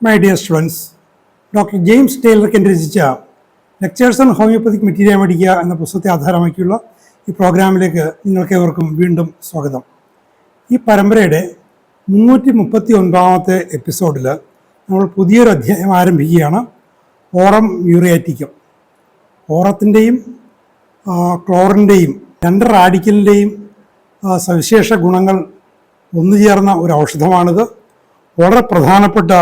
My dear students, Dr. James Taylor രചിച്ച lectures on homoeopathic മെറ്റീരിയ മെഡിക്ക എന്ന പുസ്തകത്തെ ആധാരമാക്കിയുള്ള ഈ പ്രോഗ്രാമിലേക്ക് നിങ്ങൾക്കേവർക്കും വീണ്ടും സ്വാഗതം. ഈ പരമ്പരയുടെ 339 എപ്പിസോഡിൽ നമ്മൾ പുതിയൊരു അധ്യായം ആരംഭിക്കുകയാണ്. ഓറം മ്യൂറിയാറ്റിക്കം. ഓറത്തിൻ്റെയും ക്ലോറിൻ്റെയും രണ്ട് റാഡിക്കലിൻ്റെയും സവിശേഷ ഗുണങ്ങൾ ഒന്നുചേർന്ന ഒരു ഔഷധമാണിത്. വളരെ പ്രധാനപ്പെട്ട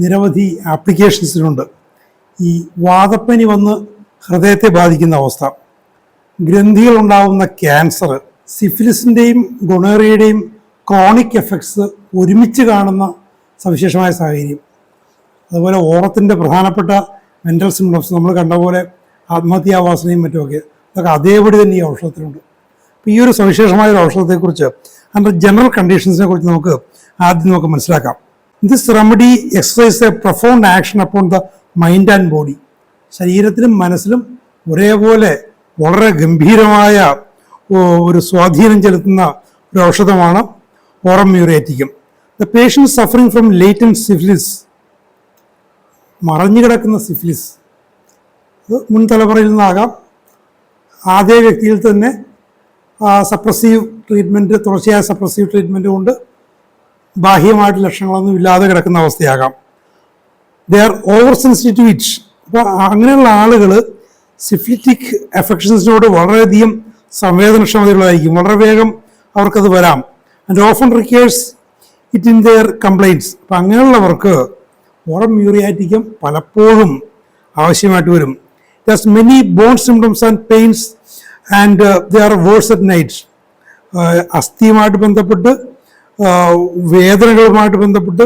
നിരവധി ആപ്ലിക്കേഷൻസിനുണ്ട്. ഈ വാതപ്പനി വന്ന് ഹൃദയത്തെ ബാധിക്കുന്ന അവസ്ഥ, ഗ്രന്ഥികളുണ്ടാകുന്ന ക്യാൻസർ, സിഫിലിസിൻ്റെയും ഗൊണേറിയയുടെയും ക്രോണിക് എഫക്ട്സ് ഒരുമിച്ച് കാണുന്ന സവിശേഷമായ സാഹചര്യം, അതുപോലെ ഓറത്തിൻ്റെ പ്രധാനപ്പെട്ട മെൻ്റൽ സിംപ്റ്റംസ് നമ്മൾ കണ്ട പോലെ ആത്മഹത്യാവാസനയും മറ്റുമൊക്കെ, അതൊക്കെ അതേപടി തന്നെ ഈ ഔഷധത്തിലുണ്ട്. അപ്പോൾ ഈ ഒരു സവിശേഷമായ ഒരു ഔഷധത്തെക്കുറിച്ച് അതിൻ്റെ ജനറൽ കണ്ടീഷൻസിനെ കുറിച്ച് നമുക്ക് മനസ്സിലാക്കാം. This remedy exercises a profound action upon the mind and body. ശരീരത്തിലും മനസ്സിലും ഒരേപോലെ വളരെ ഗംഭീരമായ ഒരു സ്വാധീനം ചെലുത്തുന്ന ഒരു ഔഷധമാണ് aurum muriaticum. The patient suffering from latent syphilis, മറഞ്ഞു കിടക്കുന്ന സിഫിലിസ്, അത് മുൻ തലമുറയിൽ നിന്നാകാം, ആദ്യ വ്യക്തിയിൽ തന്നെ സപ്രസീവ് ട്രീറ്റ്മെൻറ്റ്, തുടർച്ചയായ സപ്രസീവ് ട്രീറ്റ്മെൻറ്റ് കൊണ്ട് ബാഹ്യമായിട്ട് ലക്ഷണങ്ങളൊന്നും ഇല്ലാതെ കിടക്കുന്ന അവസ്ഥയാകാം. They are over sensitive to it. അപ്പോൾ അങ്ങനെയുള്ള ആളുകൾ സിഫിലിറ്റിക് എഫക്ഷൻസിനോട് വളരെയധികം സംവേദനക്ഷമതയുള്ളതായിരിക്കും, വളരെ വേഗം അവർക്കത് വരാം. And often requires it in their complaints. അപ്പോൾ അങ്ങനെയുള്ളവർക്ക് ഓറം മ്യൂറിയാറ്റിക്കം പലപ്പോഴും ആവശ്യമായിട്ട് വരും. It has many bone symptoms and pains and they are worse at night. അസ്ഥിയുമായിട്ട് ബന്ധപ്പെട്ട്, വേദനകളുമായിട്ട് ബന്ധപ്പെട്ട്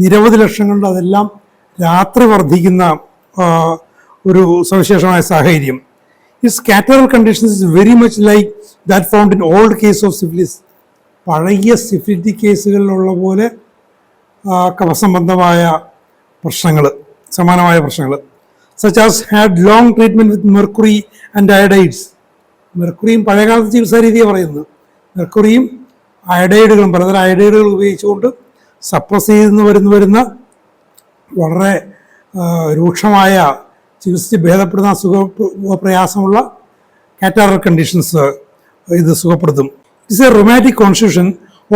നിരവധി ലക്ഷണങ്ങളുണ്ട്. അതെല്ലാം രാത്രി വർദ്ധിക്കുന്ന ഒരു സവിശേഷമായ സാഹചര്യം. ഈ catarrhal conditions is very much like that found in old case of syphilis. പഴയ സിഫിലിറ്റിക് കേസുകളിലുള്ള പോലെ കഫസംബന്ധമായ പ്രശ്നങ്ങൾ, സമാനമായ പ്രശ്നങ്ങൾ, such as had long treatment with mercury and iodides. മെർക്കുറിയും പഴയകാലത്ത് ചികിത്സാ രീതിയാണ് പറയുന്നത്. മെർക്കുറിയും അയഡൈഡുകളും, പലതരം അയഡൈഡുകൾ ഉപയോഗിച്ചുകൊണ്ട് സപ്രസ് ചെയ്തെന്ന് വരുന്ന വളരെ രൂക്ഷമായ ചികിത്സിച്ച് ഭേദപ്പെടുന്ന പ്രയാസമുള്ള കാറ്റാറൽ കണ്ടീഷൻസ് ഇത് സുഖപ്പെടുത്തും. It's a rheumatic constitution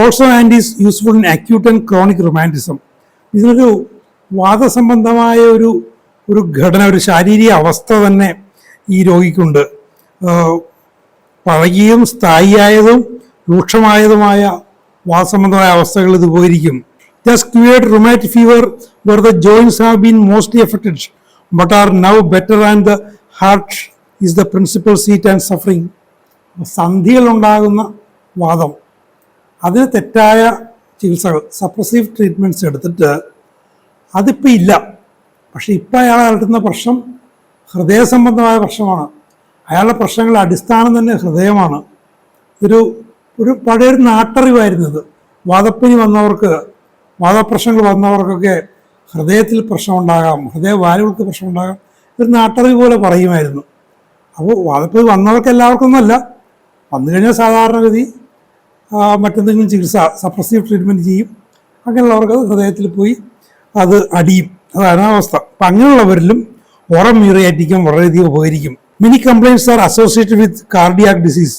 also and is useful in acute and chronic rheumatism. ഇതിനൊരു വാദസംബന്ധമായ ഒരു ഘടന, ഒരു ശാരീരിക അവസ്ഥ തന്നെ ഈ രോഗിക്കുണ്ട്. പഴകിയതും സ്ഥായിയായതും രൂക്ഷമായതുമായ വാദസംബന്ധമായ അവസ്ഥകൾ ഇത് പോയിരിക്കും. It has cured rheumatic fever where the joints have been mostly affected but are now better and the heart is the principal seat and suffering. സന്ധികളുണ്ടാകുന്ന വാദം, അതിന് തെറ്റായ ചികിത്സകൾ, സപ്രസീവ് ട്രീറ്റ്മെൻറ്റ്സ് എടുത്തിട്ട് അതിപ്പോൾ ഇല്ല. പക്ഷെ ഇപ്പം അയാൾ അലട്ടുന്ന പ്രശ്നം ഹൃദയ സംബന്ധമായ പ്രശ്നമാണ്. അയാളുടെ പ്രശ്നങ്ങളുടെ അടിസ്ഥാനം തന്നെ ഹൃദയമാണ്. ഒരു പഴയൊരു നാട്ടറിവായിരുന്നത്. വാദപ്പനി വന്നവർക്ക്, വാദപ്രശ്നങ്ങൾ വന്നവർക്കൊക്കെ ഹൃദയത്തിൽ പ്രശ്നമുണ്ടാകാം, ഹൃദയവാൽവുകൾക്ക് പ്രശ്നമുണ്ടാകാം, ഒരു നാട്ടറിവ് പോലെ പറയുമായിരുന്നു. അപ്പോൾ വാദപ്പനി വന്നവർക്ക് എല്ലാവർക്കൊന്നുമല്ല, വന്നു കഴിഞ്ഞാൽ സാധാരണഗതി മറ്റെന്തെങ്കിലും ചികിത്സ, സപ്രസീവ് ട്രീറ്റ്മെൻറ്റ് ചെയ്യും. അങ്ങനെയുള്ളവർക്ക് ഹൃദയത്തിൽ പോയി അത് അടിയും. അതാണ് അവസ്ഥ. അപ്പം അങ്ങനെയുള്ളവരിലും ഓറം മ്യൂറിയാറ്റിക്കം വളരെയധികം ഉപകരിക്കും. Many complaints are associated with cardiac disease.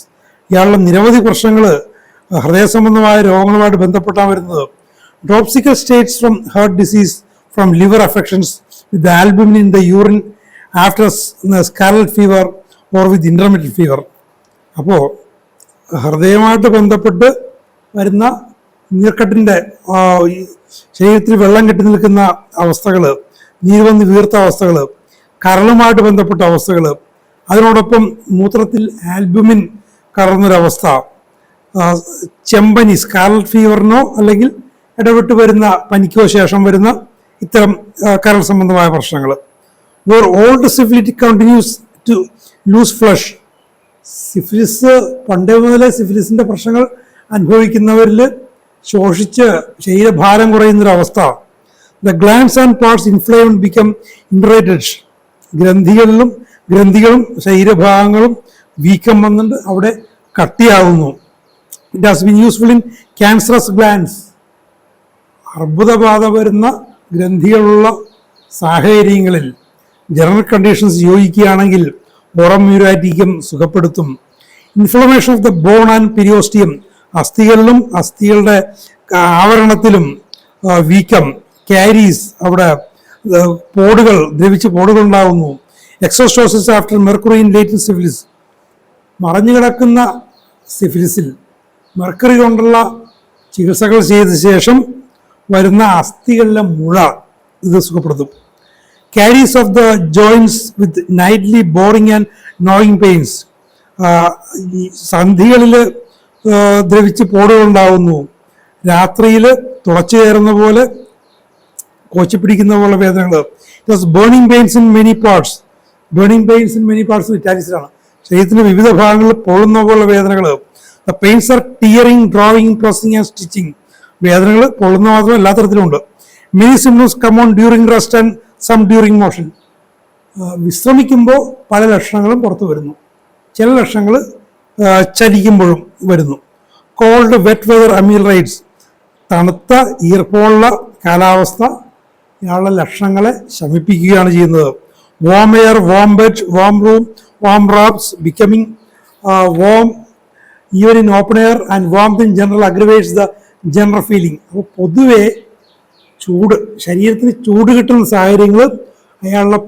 ഇയാളുടെ നിരവധി പ്രശ്നങ്ങൾ ഹൃദയ സംബന്ധമായ രോഗങ്ങളുമായിട്ട് ബന്ധപ്പെട്ടാണ് വരുന്നത്. Dropsical states from heart disease, from liver affections with albumin in the urine after scarlet fever or with intermittent fever. അപ്പോൾ ഹൃദയമായിട്ട് ബന്ധപ്പെട്ട് വരുന്ന നീർക്കെട്ടിൻ്റെ, ശരീരത്തിൽ വെള്ളം കെട്ടി നിൽക്കുന്ന അവസ്ഥകൾ, നീര് വന്ന് വീർത്ത അവസ്ഥകൾ, കരളുമായിട്ട് ബന്ധപ്പെട്ട അവസ്ഥകൾ, അതിനോടൊപ്പം മൂത്രത്തിൽ ആൽബുമിൻ കലർന്നൊരവസ്ഥ, ചെമ്പനി, സ്കാർലറ്റ് ഫീവറിനോ അല്ലെങ്കിൽ ഇടവിട്ട് വരുന്ന പനിക്കോ ശേഷം വരുന്ന ഇത്തരം കരൾ സംബന്ധമായ പ്രശ്നങ്ങൾ. Where old syphilitic continues to lose flesh. Syphilis പണ്ടേ മുതലേ സിഫിലിസിൻ്റെ പ്രശ്നങ്ങൾ അനുഭവിക്കുന്നവരിൽ ശോഷിച്ച് ശരീരഭാരം കുറയുന്നൊരവസ്ഥ. The glands and parts inflamed become indurated. ഗ്രന്ഥികളും ശരീരഭാഗങ്ങളും വീക്കം വന്നിട്ട് അവിടെ കട്ടിയാകുന്നു. It has been useful in cancerous glands. അർബുദബാധ വരുന്ന ഗ്രന്ഥികളുള്ള സാഹചര്യങ്ങളിൽ ജനറൽ കണ്ടീഷൻസ് യോജിക്കുകയാണെങ്കിൽ ഓറം മ്യൂരാറ്റിക്കം സുഖപ്പെടുത്തും. Inflammation of the bone and periosteum, അസ്ഥികളിലും അസ്ഥികളുടെ ആവരണത്തിലും വീക്കം, ക്യാരീസ്, അവിടെ പോടുകൾ, ദ്രവിച്ച് പോടുകൾ ഉണ്ടാകുന്നു. Exostosis after mercury in latent syphilis, മറഞ്ഞു കിടക്കുന്ന സിഫിലിസിൽ മെർക്കറി കൊണ്ടുള്ള ചികിത്സകൾ ചെയ്ത ശേഷം വരുന്ന അസ്ഥികളിലെ മുഴ ഇത് സുഖപ്പെടുത്തും. Caries of the joints with nightly boring and നോയിങ് പെയിൻസ്, സന്ധികളിൽ ദ്രവിച്ച് പോടുകളുണ്ടാവുന്നു. രാത്രിയിൽ തുളച്ചു കയറുന്ന പോലെ, കോച്ചി പിടിക്കുന്ന പോലെ വേദനകൾ. Burning pains in many parts, burning pains in many parts ഇറ്റാലിസിലാണ്. ശരീരത്തിന്റെ വിവിധ ഭാഗങ്ങളിൽ പൊള്ളുന്ന പോലെ വേദനകൾ. The pains are tearing, drawing, pressing and stitching, വേദനകൾ പൊള്ളുന്ന മാത്രം എല്ലാ തരത്തിലുമുണ്ട്. Many symptoms come on during rest and some during motion, വിശ്രമിക്കുമ്പോൾ പല ലക്ഷണങ്ങളും പുറത്തു വരുന്നു, ചില ലക്ഷണങ്ങൾ ചലിക്കുമ്പോഴും വരുന്നു. കോൾഡ് വെറ്റ് വെതർ അമീൽറൈഡ്സ്, തണുത്ത ഈർപ്പമുള്ള കാലാവസ്ഥ ഇയാളുടെ ലക്ഷണങ്ങളെ ശമിപ്പിക്കുകയാണ് ചെയ്യുന്നത്. Warm air, warm bed, warm room, warm wraps, becoming warm even in open air and warmth in general aggravates the general feeling. അപ്പോൾ പൊതുവെ ചൂട്, ശരീരത്തിന് ചൂട് കിട്ടുന്ന സാഹചര്യങ്ങൾ അയാളുടെ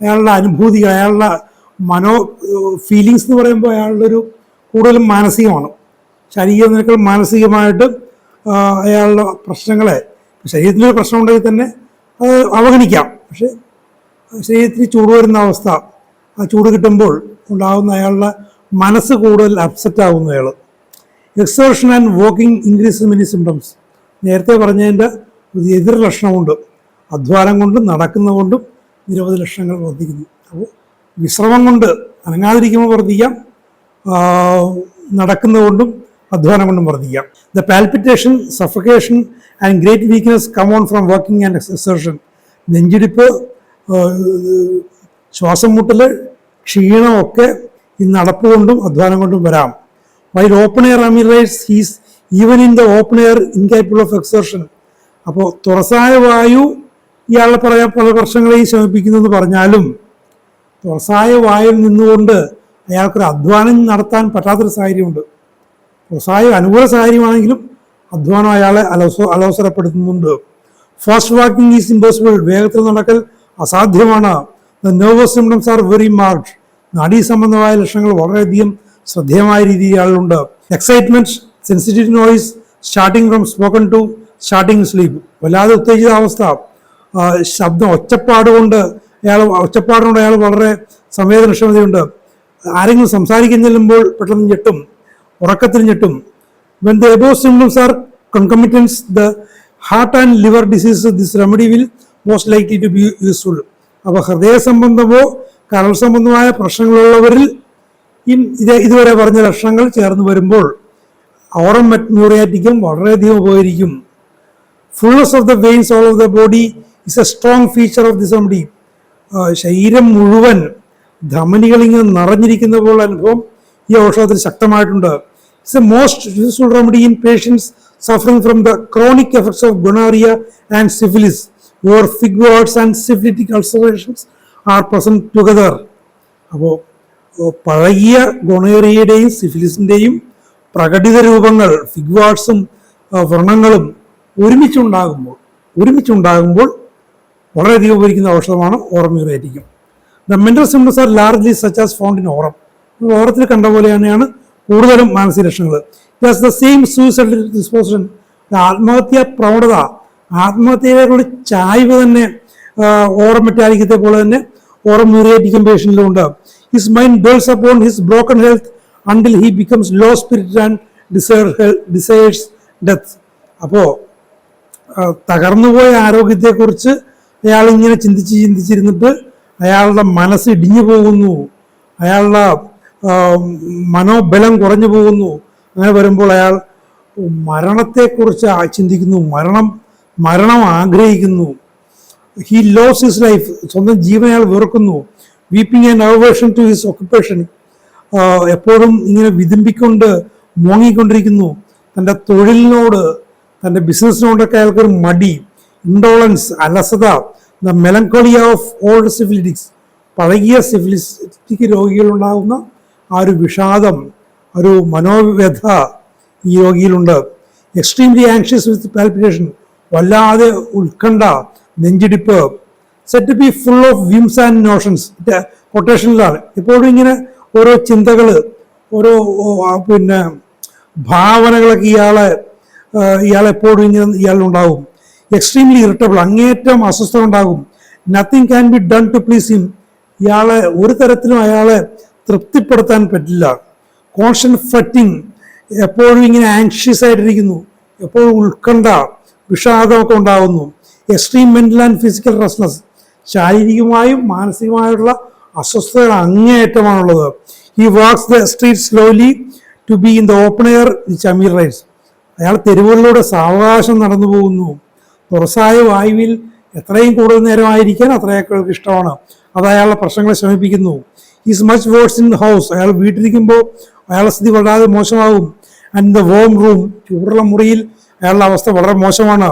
അയാളുടെ അനുഭൂതി, അയാളുടെ ഫീലിങ്സ് എന്ന് പറയുമ്പോൾ അയാളുടെ ഒരു കൂടുതലും മാനസികമാണ്. ശരീരത്തിനേക്കാൾ മാനസികമായിട്ട് അയാളുടെ പ്രശ്നങ്ങളെ, ശരീരത്തിനൊരു പ്രശ്നം ഉണ്ടെങ്കിൽ തന്നെ അത് അവഗണിക്കാം, പക്ഷെ ശരീരത്തിന് ചൂട് വരുന്ന അവസ്ഥ, ആ ചൂട് കിട്ടുമ്പോൾ ഉണ്ടാകുന്ന അയാളുടെ മനസ്സ് കൂടുതൽ അപ്സെറ്റ് ആകുന്നു അയാൾ. Exertion and walking increase many symptoms, നേരത്തെ പറഞ്ഞതിൻ്റെ എതിർ ലക്ഷണമുണ്ട്. അധ്വാനം കൊണ്ടും നടക്കുന്നതുകൊണ്ടും നിരവധി ലക്ഷണങ്ങൾ വർദ്ധിക്കുന്നു. അപ്പോൾ വിശ്രമം കൊണ്ട് അനങ്ങാതിരിക്കുമ്പോൾ വർദ്ധിക്കാം, നടക്കുന്നതുകൊണ്ടും അധ്വാനം കൊണ്ടും വർദ്ധിക്കാം. The palpitation, suffocation and great weakness come on from working and exertion, നെഞ്ചിടിപ്പ്, ശ്വാസം മുട്ടൽ, ക്ഷീണമൊക്കെ ഈ നടപ്പ് കൊണ്ടും അധ്വാനം കൊണ്ടും വരാം. While open air ameliorates he's even in the open air incapable of exertion. അപ്പോൾ തുറസായ വായു ഇയാളെ പല പ്രശ്നങ്ങളെയും ശമിപ്പിക്കുന്നു പറഞ്ഞാലും തുറസായ വായുവിൽ നിന്നുകൊണ്ട് അയാൾക്കൊരു അധ്വാനം നടത്താൻ പറ്റാത്തൊരു സാഹചര്യമുണ്ട്. തുറസായ അനുകൂല സാഹചര്യമാണെങ്കിലും അധ്വാനം അയാളെ അലോസരപ്പെടുത്തുന്നുണ്ട്. ഫാസ്റ്റ് വാക്കിംഗ് ഈസ് ഇമ്പോസിബിൾ, വേഗത്തിൽ നടക്കൽ അസാധ്യമാണ്. The nervous symptoms are very marked, നാഡീ സംബന്ധമായ ലക്ഷണങ്ങൾ വളരെയധികം ശ്രദ്ധേയമായ രീതിയിൽ ഇയാളുണ്ട്. Excitement, sensitive noise, starting from spoken to starting sleep, വല്ലാതെ ഉത്തേജിതാവസ്ഥ, ശബ്ദം, ഒച്ചപ്പാടുകൊണ്ട് അയാൾ വളരെ സംവേദനക്ഷമതയുണ്ട്. ആരെങ്കിലും സംസാരിക്കാൻ ചെല്ലുമ്പോൾ പെട്ടെന്ന് ഞെട്ടും, ഉറക്കത്തിൽ ഞെട്ടും. When the above symptoms are concomitant, the heart and liver diseases, this remedy will most likely to be useful. അപ്പോൾ ഹൃദയ സംബന്ധമോ കരൾ സംബന്ധമായ പ്രശ്നങ്ങളുള്ളവരിൽ ഇതുവരെ പറഞ്ഞ ലക്ഷണങ്ങൾ ചേർന്ന് വരുമ്പോൾ ഓറം മ്യൂറിയാറ്റിക്കം വളരെയധികം ഉപകരിക്കും. Fullness of the veins all of the body is a strong feature of this remedy. ശരീരം മുഴുവൻ ധമനികൾ ഇങ്ങനെ നിറഞ്ഞിരിക്കുന്ന പോലുള്ള അനുഭവം ഈ ഔഷധത്തിൽ ശക്തമായിട്ടുണ്ട്. It's a most useful remedy in patients suffering from the chronic effects of gonorrhoea and syphilis, where figwords and syphilitic ulcerations are present together. അപ്പോൾ പഴകിയ ഗൊണോറിയയുടെയും സിഫിലിസിൻ്റെയും പ്രകടിത രൂപങ്ങൾ, ഫിഗ്വാർഡ്സും വ്രണങ്ങളും ഒരുമിച്ചുണ്ടാകുമ്പോൾ വളരെയധികം ഉപകരിക്കുന്ന ഔഷധമാണ് aurum muriaticum. The mental symptoms are largely such as found in Aurum. ഓറത്തിൽ കണ്ട പോലെ തന്നെയാണ് കൂടുതലും മാനസിക ലക്ഷണങ്ങൾ. It's the same suicidal disposition, ആത്മഹത്യാ പ്രവണത, ആത്മഹത്യയിലേക്കുള്ള ചായ്വ് തന്നെ ഓറം മെറ്റാലിക്കത്തെ പോലെ തന്നെ ഓറം മ്യൂറിയാറ്റിക്കം പേഷ്യന്റിലുണ്ട്. His mind dwells upon his broken health until he becomes low spirit and desires death. അപ്പോൾ തകർന്നുപോയ ആരോഗ്യത്തെക്കുറിച്ച് അയാൾ ഇങ്ങനെ ചിന്തിച്ചിരുന്നിട്ട് അയാളുടെ മനസ്സ് ഇടിഞ്ഞു പോകുന്നു, അയാളുടെ മനോബലം കുറഞ്ഞു പോകുന്നു. അങ്ങനെ വരുമ്പോൾ അയാൾ മരണത്തെക്കുറിച്ച് ചിന്തിക്കുന്നു, മരണം ആഗ്രഹിക്കുന്നു. ഹി ലോസ് ഹിസ് ലൈഫ്, സ്വന്തം ജീവൻ അയാൾ വെറുക്കുന്നു. Weeping and aversion to his occupation, എപ്പോഴും ഇങ്ങനെ വിതുമ്പിക്കൊണ്ട് മോങ്ങിക്കൊണ്ടിരിക്കുന്നു. തൻ്റെ തൊഴിലിനോട്, തൻ്റെ ബിസിനസ്സിനോടൊക്കെ അയാൾക്കൊരു മടി, ഇൻഡോളൻസ്, അലസത, the melancholia of old syphilitics, പഴകിയ സിഫിലിസ്റ്റിക് രോഗികളുണ്ടാകുന്ന ആ ഒരു വിഷാദം, ഒരു മനോവ്യഥ ഈ രോഗിയിലുണ്ട്. എക്സ്ട്രീംലി ആങ്ഷ്യസ് വിത്ത് പാൽപിറ്റേഷൻ, വല്ലാതെ ഉത്കണ്ഠ, നെഞ്ചിടിപ്പ്. Set to be full of whims and notions, കൊട്ടേഷനിലാണ് എപ്പോഴും ഇങ്ങനെ ഓരോ ചിന്തകൾ, ഓരോ ഭാവനകളൊക്കെ ഇയാളെപ്പോഴും ഇങ്ങനെ ഇയാളുണ്ടാവും. എക്സ്ട്രീംലി ഇറിറ്റബിൾ, അങ്ങേറ്റം അസ്വസ്ഥത ഉണ്ടാകും. Nothing can be done to please him, ഇയാളെ ഒരു തരത്തിലും അയാളെ തൃപ്തിപ്പെടുത്താൻ പറ്റില്ല. കോൺസ്റ്റന്റ് ഫ്രെറ്റിംഗ്, എപ്പോഴും ഇങ്ങനെ ആങ്ഷ്യസ് ആയിട്ടിരിക്കുന്നു, എപ്പോഴും ഉത്കണ്ഠ, വിഷാദമൊക്കെ ഉണ്ടാകുന്നു. Extreme mental and physical restless, ശാരീരികമായും മാനസികമായുള്ള അസ്വസ്ഥതകൾ അങ്ങേയറ്റമാണുള്ളത്. He walks the street slowly to be in the open air which ameliorates, അയാൾ തെരുവുകളിലൂടെ സാവകാശം നടന്നു പോകുന്നു. തുറസായ വായുവിൽ എത്രയും കൂടുതൽ നേരമായിരിക്കാൻ അത്രയൊക്കെ ഇഷ്ടമാണ്, അത് അയാളുടെ പ്രശ്നങ്ങളെ ശമിപ്പിക്കുന്നു. Is much worse in house, അയാൾ വീട്ടിലിരിക്കുമ്പോൾ അയാളുടെ സ്ഥിതി വളരെ മോശമാകും. ആൻഡ് ദ വോം റൂം, ചൂടുള്ള മുറിയിൽ അയാളുടെ അവസ്ഥ വളരെ മോശമാണ്.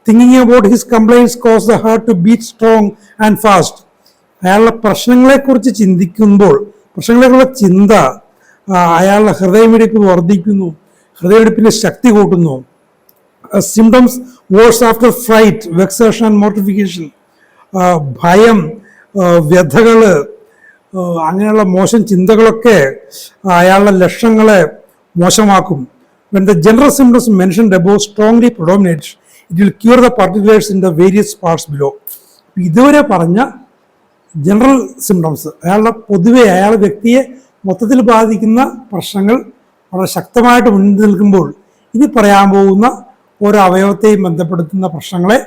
Thinking about his complaints cause the heart to beat strong and fast, അയാളുടെ പ്രശ്നങ്ങളെക്കുറിച്ച് ചിന്തിക്കുമ്പോൾ, പ്രശ്നങ്ങളെക്കുറിച്ചുള്ള ചിന്ത അയാളുടെ ഹൃദയമിടിപ്പ് വർദ്ധിക്കുന്നു, ഹൃദയമിടിപ്പിൻ്റെ ശക്തി കൂട്ടുന്നു. Symptoms worse after fright, vexation and mortification, ഭയം, വ്യഥകൾ, അങ്ങനെയുള്ള മോശം ചിന്തകളൊക്കെ അയാളുടെ ലക്ഷണങ്ങളെ മോശമാക്കും. When the general symptoms mentioned above strongly predominate, it will cure the particulars in the various parts below. ഇതുവരെ പറഞ്ഞ ജനറൽ സിംറ്റംസ്, അയാളുടെ പൊതുവെ അയാളുടെ വ്യക്തിയെ മൊത്തത്തിൽ ബാധിക്കുന്ന പ്രശ്നങ്ങൾ വളരെ ശക്തമായിട്ട് മുന്നിൽ നിൽക്കുമ്പോൾ ഇനി പറയാൻ പോകുന്ന ഓരോ അവയവത്തെയും ബന്ധപ്പെടുത്തുന്ന പ്രശ്നങ്ങളെ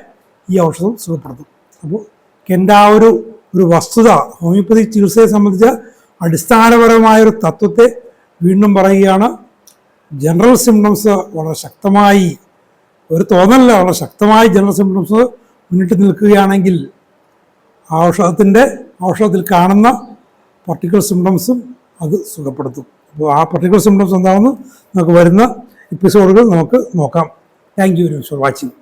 ഈ ഔഷധം സുഖപ്പെടുത്തും. അപ്പോൾ എൻ്റെ ആ ഒരു വസ്തുത, ഹോമിയോപ്പതി ചികിത്സയെ സംബന്ധിച്ച അടിസ്ഥാനപരമായൊരു തത്വത്തെ വീണ്ടും പറയുകയാണ്. ജനറൽ സിംറ്റംസ് വളരെ ശക്തമായി, ഒരു തോന്നലല്ല, വളരെ ശക്തമായി ജനറൽ സിംറ്റംസ് മുന്നിട്ട് നിൽക്കുകയാണെങ്കിൽ ഔഷധത്തിൽ കാണുന്ന പർട്ടിക്കുലർ സിംറ്റംസും അത് സുഖപ്പെടുത്തും. അപ്പോൾ ആ പർട്ടിക്കുലർ സിംറ്റംസ് എന്താണെന്ന് നമുക്ക് വരുന്ന എപ്പിസോഡുകൾ നമുക്ക് നോക്കാം. Thank you very much for watching.